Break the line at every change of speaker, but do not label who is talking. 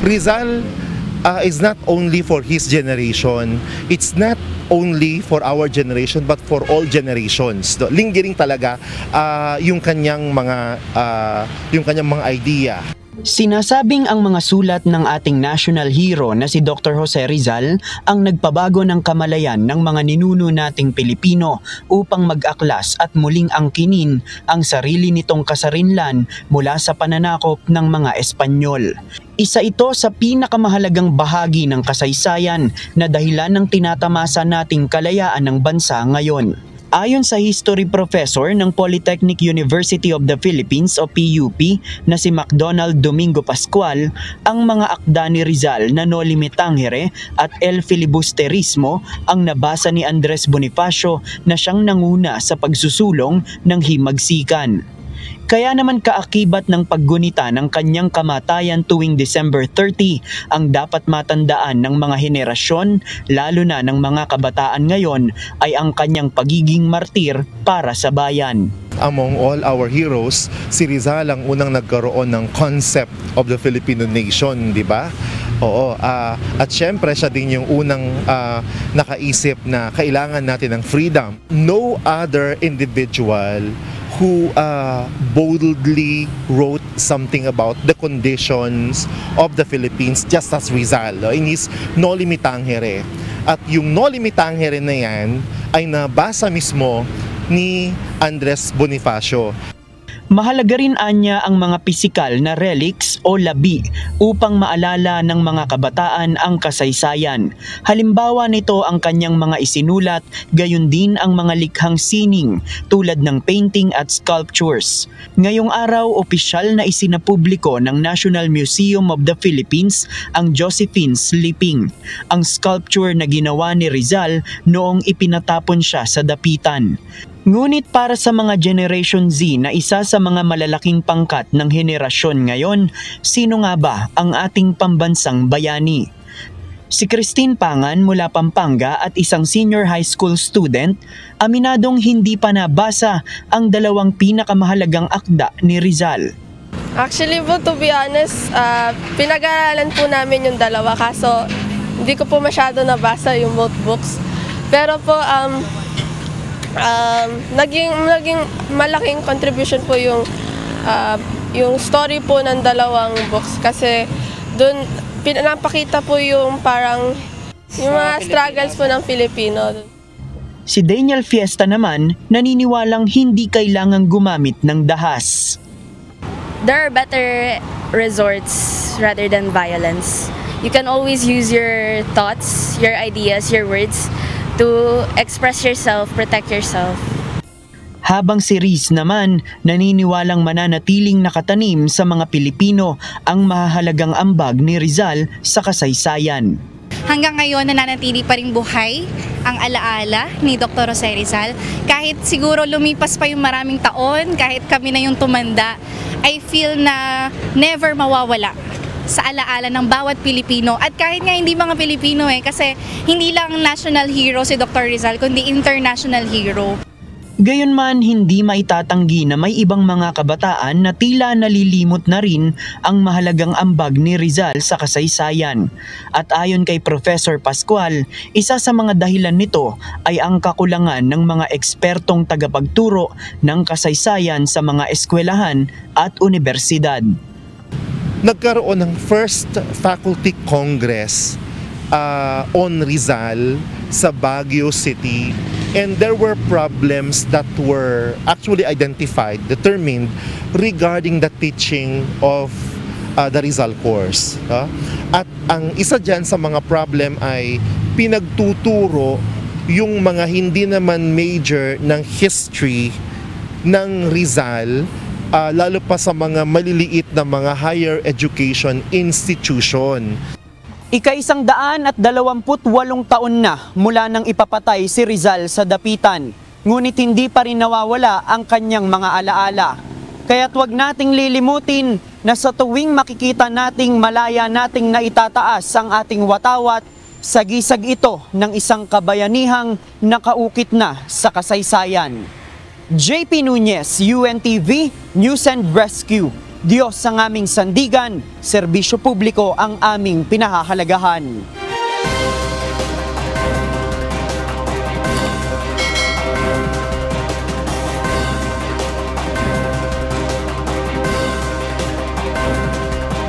Rizal is not only for his generation, it's not only for our generation but for all generations. Linggiring talaga yung kanyang mga idea.
Sinasabing ang mga sulat ng ating national hero na si Dr. Jose Rizal ang nagpabago ng kamalayan ng mga ninuno nating Pilipino upang mag-aklas at muling angkinin ang sarili nitong kasarinlan mula sa pananakop ng mga Espanyol. Isa ito sa pinakamahalagang bahagi ng kasaysayan na dahilan ng tinatamasa nating kalayaan ng bansa ngayon. Ayon sa history professor ng Polytechnic University of the Philippines o PUP na si MacDonald Domingo Pascual, ang mga akda ni Rizal na Noli Me Tangere at El Filibusterismo ang nabasa ni Andres Bonifacio na siyang nanguna sa pagsusulong ng himagsikan. Kaya naman kaakibat ng paggunita ng kanyang kamatayan tuwing December 30 ang dapat matandaan ng mga henerasyon, lalo na ng mga kabataan ngayon, ay ang kanyang pagiging martir para sa bayan.
Among all our heroes, si Rizal ang unang nagkaroon ng concept of the Filipino nation, di ba? Oo, at syempre siya din yung unang nakaisip na kailangan natin ng freedom. No other individual who boldly wrote something about the conditions of the Philippines just as Rizal in his Noli Me Tangere. At yung Noli Me Tangere na yan ay nabasa mismo ni Andres Bonifacio.
Mahalaga rin anya ang mga pisikal na relics o labi upang maalala ng mga kabataan ang kasaysayan. Halimbawa nito ang kanyang mga isinulat, gayon din ang mga likhang sining tulad ng painting at sculptures. Ngayong araw, opisyal na isinapubliko ng National Museum of the Philippines ang Josephine Sleeping, ang sculpture na ginawa ni Rizal noong ipinatapon siya sa dapitan. Ngunit para sa mga Generation Z na isa sa mga malalaking pangkat ng henerasyon ngayon, sino nga ba ang ating pambansang bayani? Si Christine Pangan mula Pampanga at isang senior high school student, aminadong hindi pa nabasa ang dalawang pinakamahalagang akda ni Rizal.
Actually po, to be honest, pinag-aralan po namin yung dalawa kaso hindi ko po masyado nabasa yung both books. Pero po, naging malaking contribution po yung story po ng dalawang books kasi doon pinapakita po yung parang yung mga struggles po ng Filipino.
Si Daniel Fiesta naman naniniwalang hindi kailangang gumamit ng dahas.
There are better resorts rather than violence. You can always use your thoughts, your ideas, your words to express yourself, protect yourself.
Habang si Riz naman, naniniwalang mananatiling nakatanim sa mga Pilipino ang mahalagang ambag ni Rizal sa kasaysayan.
Hanggang ngayon, nananatili pa rin buhay ang alaala ni Dr. Jose Rizal. Kahit siguro lumipas pa yung maraming taon, kahit kami na yung tumanda, I feel na never mawawala sa alaala ng bawat Pilipino at kahit nga hindi mga Pilipino kasi hindi lang national hero si Dr. Rizal kundi international hero.
Gayunman, hindi maitatanggi na may ibang mga kabataan na tila nalilimot na rin ang mahalagang ambag ni Rizal sa kasaysayan. At ayon kay Professor Pascual, isa sa mga dahilan nito ay ang kakulangan ng mga ekspertong tagapagturo ng kasaysayan sa mga eskwelahan at universidad.
Nagkaroon ng first faculty congress on Rizal sa Baguio City, and there were problems that were actually identified, determined regarding the teaching of the Rizal course. At ang isa dyan sa mga problem ay pinagtuturo yung mga hindi naman major ng history ng Rizal, lalo pa sa mga maliliit na mga higher education institution.
Ika-128 taon na mula nang ipapatay si Rizal sa dapitan, ngunit hindi pa rin nawawala ang kanyang mga alaala. Kaya't huwag nating lilimutin na sa tuwing makikita nating malaya nating naitataas ang ating watawat, sagisag ito ng isang kabayanihang nakaukit na sa kasaysayan. JP Nunez, UNTV, News and Rescue. Diyos ang aming sandigan, serbisyo publiko ang aming pinahahalagahan.